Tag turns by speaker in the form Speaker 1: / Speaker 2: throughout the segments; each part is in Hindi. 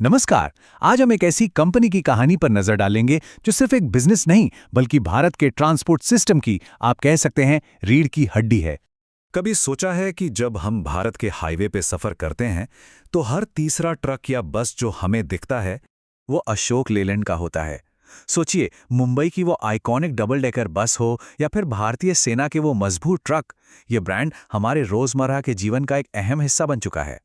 Speaker 1: नमस्कार। आज हम एक ऐसी कंपनी की कहानी पर नजर डालेंगे जो सिर्फ एक बिजनेस नहीं बल्कि भारत के ट्रांसपोर्ट सिस्टम की आप कह सकते हैं रीढ़ की हड्डी है।
Speaker 2: कभी सोचा है कि जब हम भारत के हाईवे पे सफर करते हैं तो हर तीसरा ट्रक या बस जो हमें दिखता है वो अशोक लेलैंड का होता है। सोचिए, मुंबई की वो आइकॉनिक डबल डेकर बस हो या फिर भारतीय सेना के वो मजबूत ट्रक, ये ब्रांड हमारे रोजमर्रा के जीवन का एक अहम हिस्सा बन चुका है।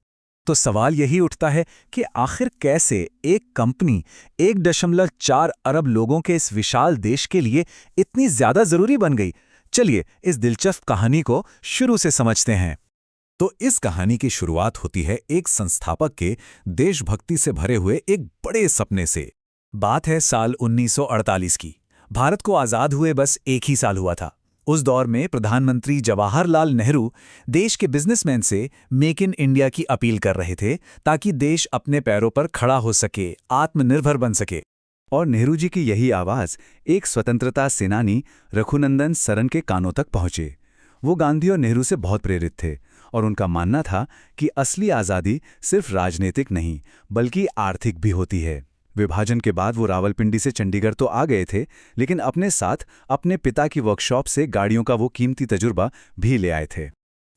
Speaker 2: तो सवाल यही उठता है कि आखिर कैसे एक कंपनी 1.4 अरब लोगों के इस विशाल देश के लिए इतनी ज्यादा जरूरी बन गई। चलिए इस दिलचस्प कहानी को शुरू से समझते हैं। तो इस कहानी की शुरुआत होती है एक संस्थापक के देशभक्ति से भरे हुए एक बड़े सपने से। बात है साल 1948 की। भारत को आजाद हुए बस एक ही साल हुआ था। उस दौर में प्रधानमंत्री जवाहरलाल नेहरू देश के बिजनेसमैन से मेक इन इंडिया की अपील कर रहे थे ताकि देश अपने पैरों पर खड़ा हो सके, आत्मनिर्भर बन सके। और नेहरू जी की यही आवाज एक स्वतंत्रता सेनानी रघुनंदन सरन के कानों तक पहुंचे। वो गांधी और नेहरू से बहुत प्रेरित थे और उनका मानना था कि असली आज़ादी सिर्फ राजनीतिक नहीं बल्कि आर्थिक भी होती है। विभाजन के बाद वो रावलपिंडी से चंडीगढ़ तो आ गए थे, लेकिन अपने साथ अपने पिता की वर्कशॉप से गाड़ियों का वो कीमती तजुर्बा भी ले आए थे।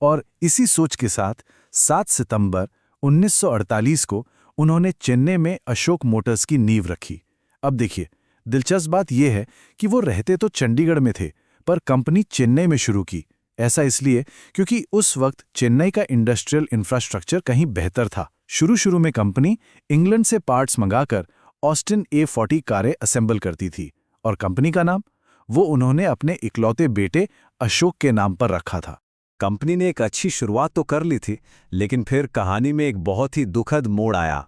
Speaker 1: और इसी सोच के साथ 7 सितंबर 1948 को उन्होंने चेन्नई में अशोक मोटर्स की नींव रखी। अब देखिए, दिलचस्प बात यह है कि वो रहते तो चंडीगढ़ में थे पर कंपनी चेन्नई में शुरू की। ऐसा इसलिए क्योंकि उस वक्त चेन्नई का इंडस्ट्रियल इंफ्रास्ट्रक्चर कहीं बेहतर था। शुरू में कंपनी इंग्लैंड से पार्ट्स मंगाकर ऑस्टिन A40 कारें असेंबल करती थी और कंपनी का नाम वो उन्होंने अपने इकलौते बेटे अशोक के नाम पर रखा था।
Speaker 2: कंपनी ने एक अच्छी शुरुआत तो कर ली थी, लेकिन फिर कहानी में एक बहुत ही दुखद मोड़ आया।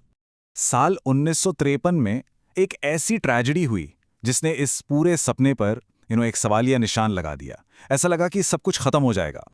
Speaker 2: साल 1953 में एक ऐसी ट्रेजेडी हुई जिसने इस पूरे सपने पर एक सवालिया निशान लगा दिया। ऐसा लगा कि सब कुछ खत्म हो जाएगा।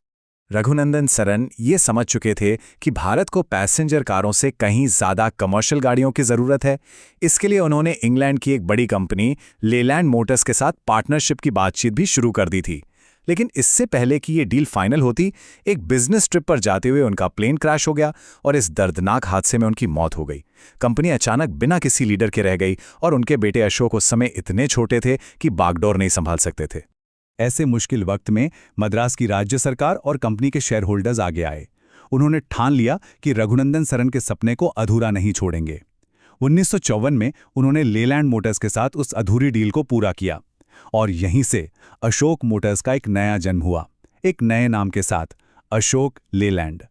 Speaker 2: रघुनंदन सरन ये समझ चुके थे कि भारत को पैसेंजर कारों से कहीं ज़्यादा कमर्शियल गाड़ियों की ज़रूरत है। इसके लिए उन्होंने इंग्लैंड की एक बड़ी कंपनी लेलैंड मोटर्स के साथ पार्टनरशिप की बातचीत भी शुरू कर दी थी। लेकिन इससे पहले कि ये डील फाइनल होती, एक बिजनेस ट्रिप पर जाते हुए उनका प्लेन क्रैश हो गया और इस दर्दनाक हादसे में उनकी मौत हो गई। कंपनी अचानक बिना किसी लीडर के रह गई और उनके बेटे अशोक उस समय इतने छोटे थे कि बागडोर नहीं संभाल सकते थे। ऐसे मुश्किल वक्त में मद्रास की राज्य सरकार और कंपनी के शेयर होल्डर्स आगे आए। उन्होंने ठान लिया कि रघुनंदन सरन के सपने को अधूरा नहीं छोड़ेंगे। 1954 में उन्होंने लेलैंड मोटर्स के साथ उस अधूरी डील को पूरा किया और यहीं से अशोक मोटर्स का एक नया जन्म हुआ, एक नए नाम के साथ, अशोक लेलैंड।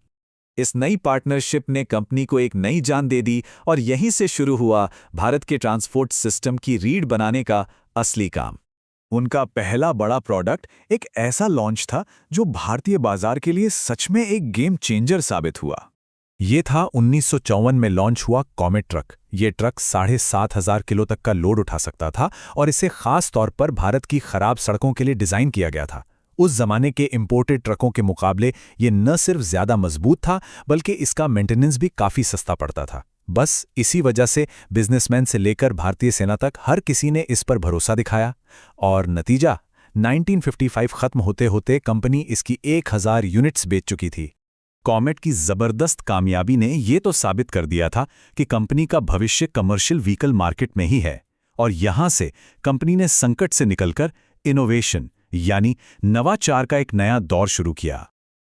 Speaker 2: इस नई पार्टनरशिप ने कंपनी को एक नई जान दे दी और यहीं से शुरू हुआ भारत के ट्रांसपोर्ट सिस्टम की रीढ़ बनाने का असली काम। उनका पहला बड़ा प्रोडक्ट एक ऐसा लॉन्च था जो भारतीय बाजार के लिए सच में एक गेम चेंजर साबित हुआ। ये था 1954 में लॉन्च हुआ कॉमेट ट्रक। ये ट्रक 7,500 किलो तक का लोड उठा सकता था और इसे खास तौर पर भारत की खराब सड़कों के लिए डिजाइन किया गया था। उस जमाने के इंपोर्टेड ट्रकों के मुकाबले ये न सिर्फ ज्यादा मजबूत था बल्कि इसका मेंटेनेंस भी काफी सस्ता पड़ता था। बस इसी वजह से बिजनेसमैन से लेकर भारतीय सेना तक हर किसी ने इस पर भरोसा दिखाया और नतीजा 1955 खत्म होते होते कंपनी इसकी 1000 यूनिट्स बेच चुकी थी। कॉमेट की जबरदस्त कामयाबी ने यह तो साबित कर दिया था कि कंपनी का भविष्य कमर्शियल व्हीकल मार्केट में ही है और यहां से कंपनी ने संकट से निकलकर इनोवेशन यानी नवाचार का एक नया दौर शुरू किया।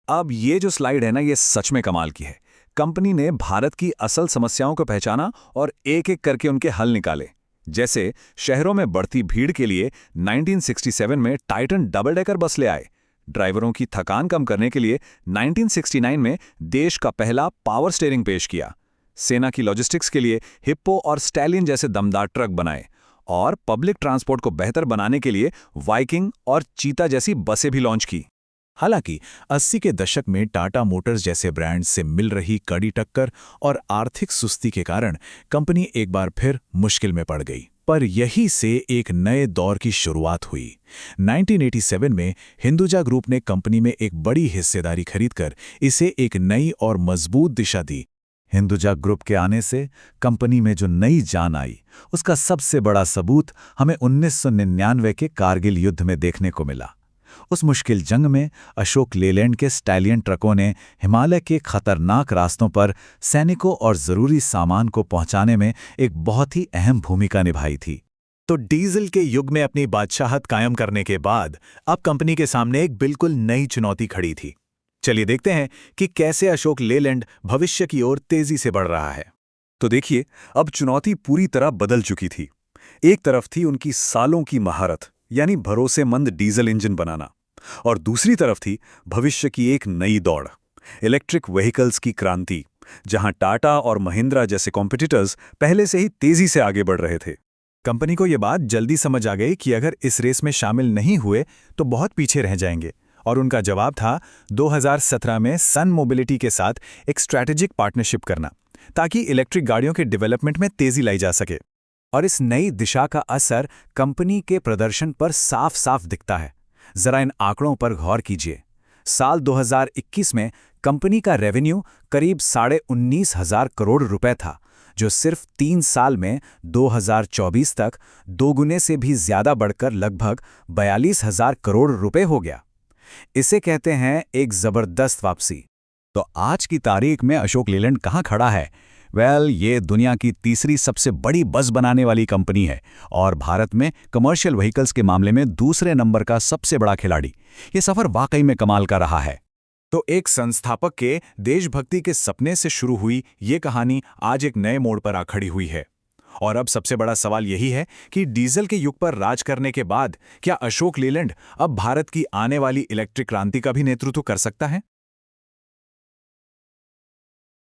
Speaker 2: अब ये जो स्लाइड है ना, ये सच में कमाल की है। कंपनी ने भारत की असल समस्याओं को पहचाना और एक एक करके उनके हल निकाले। जैसे शहरों में बढ़ती भीड़ के लिए 1967 में टाइटन डबल डेकर बस ले आए। ड्राइवरों की थकान कम करने के लिए 1969 में देश का पहला पावर स्टीयरिंग पेश किया। सेना की लॉजिस्टिक्स के लिए हिप्पो और स्टैलियन जैसे दमदार ट्रक बनाए और पब्लिक ट्रांसपोर्ट को बेहतर बनाने के लिए वाइकिंग और चीता जैसी बसें भी लॉन्च की। हालांकि 80 के दशक में टाटा मोटर्स जैसे ब्रांड्स से मिल रही कड़ी टक्कर और आर्थिक सुस्ती के कारण कंपनी एक बार फिर मुश्किल में पड़ गई। पर यही से एक नए दौर की शुरुआत हुई। 1987 में हिंदुजा ग्रुप ने कंपनी में एक बड़ी हिस्सेदारी खरीदकर इसे एक नई और मजबूत दिशा दी। हिंदुजा ग्रुप के आने से कंपनी में जो नई जान आई, उसका सबसे बड़ा सबूत हमें 1999 के कारगिल युद्ध में देखने को मिला। उस मुश्किल जंग में अशोक लेलैंड के स्टैलियन ट्रकों ने हिमालय के खतरनाक रास्तों पर सैनिकों और ज़रूरी सामान को पहुंचाने में एक बहुत ही अहम भूमिका निभाई थी।
Speaker 3: तो डीजल के युग में अपनी बादशाहत कायम करने के बाद अब कंपनी के सामने एक बिल्कुल नई चुनौती खड़ी थी। चलिए देखते हैं कि कैसे अशोक लेलैंड भविष्य की ओर तेजी से बढ़ रहा है।
Speaker 4: तो देखिए, अब चुनौती पूरी तरह बदल चुकी थी। एक तरफ थी उनकी सालों की महारत, यानी भरोसेमंद डीजल इंजन बनाना, और दूसरी तरफ थी भविष्य की एक नई दौड़, इलेक्ट्रिक व्हीकल्स की क्रांति, जहां टाटा और महिंद्रा जैसे कॉम्पिटिटर्स पहले से ही तेजी से आगे बढ़ रहे थे।
Speaker 3: कंपनी को यह बात जल्दी समझ आ गई कि अगर इस रेस में शामिल नहीं हुए तो बहुत पीछे रह जाएंगे, और उनका जवाब था 2017 में सन मोबिलिटी के साथ एक स्ट्रैटेजिक पार्टनरशिप करना, ताकि इलेक्ट्रिक गाड़ियों के डेवलपमेंट में तेजी लाई जा सके।
Speaker 2: और इस नई दिशा का असर कंपनी के प्रदर्शन पर साफ साफ दिखता है। जरा इन आंकड़ों पर गौर कीजिए। साल 2021 में कंपनी का रेवेन्यू करीब 19,500 करोड़ रुपए था, जो सिर्फ 3 साल में 2024 तक दोगुने से भी ज्यादा बढ़कर लगभग 42,000 करोड़ रुपए हो गया। इसे कहते हैं एक जबरदस्त वापसी।
Speaker 4: तो आज की तारीख में अशोक लेलैंड कहाँ खड़ा है? ये दुनिया की तीसरी सबसे बड़ी बस बनाने वाली कंपनी है और भारत में कमर्शियल व्हीकल्स के मामले में दूसरे नंबर का सबसे बड़ा खिलाड़ी। ये सफर वाकई में कमाल का रहा है।
Speaker 3: तो एक संस्थापक के देशभक्ति के सपने से शुरू हुई ये कहानी आज एक नए मोड़ पर आ खड़ी हुई है। और अब सबसे बड़ा सवाल यही है कि डीजल के युग पर राज करने के बाद क्या अशोक लेलैंड अब भारत की आने वाली इलेक्ट्रिक क्रांति का भी नेतृत्व कर सकता है?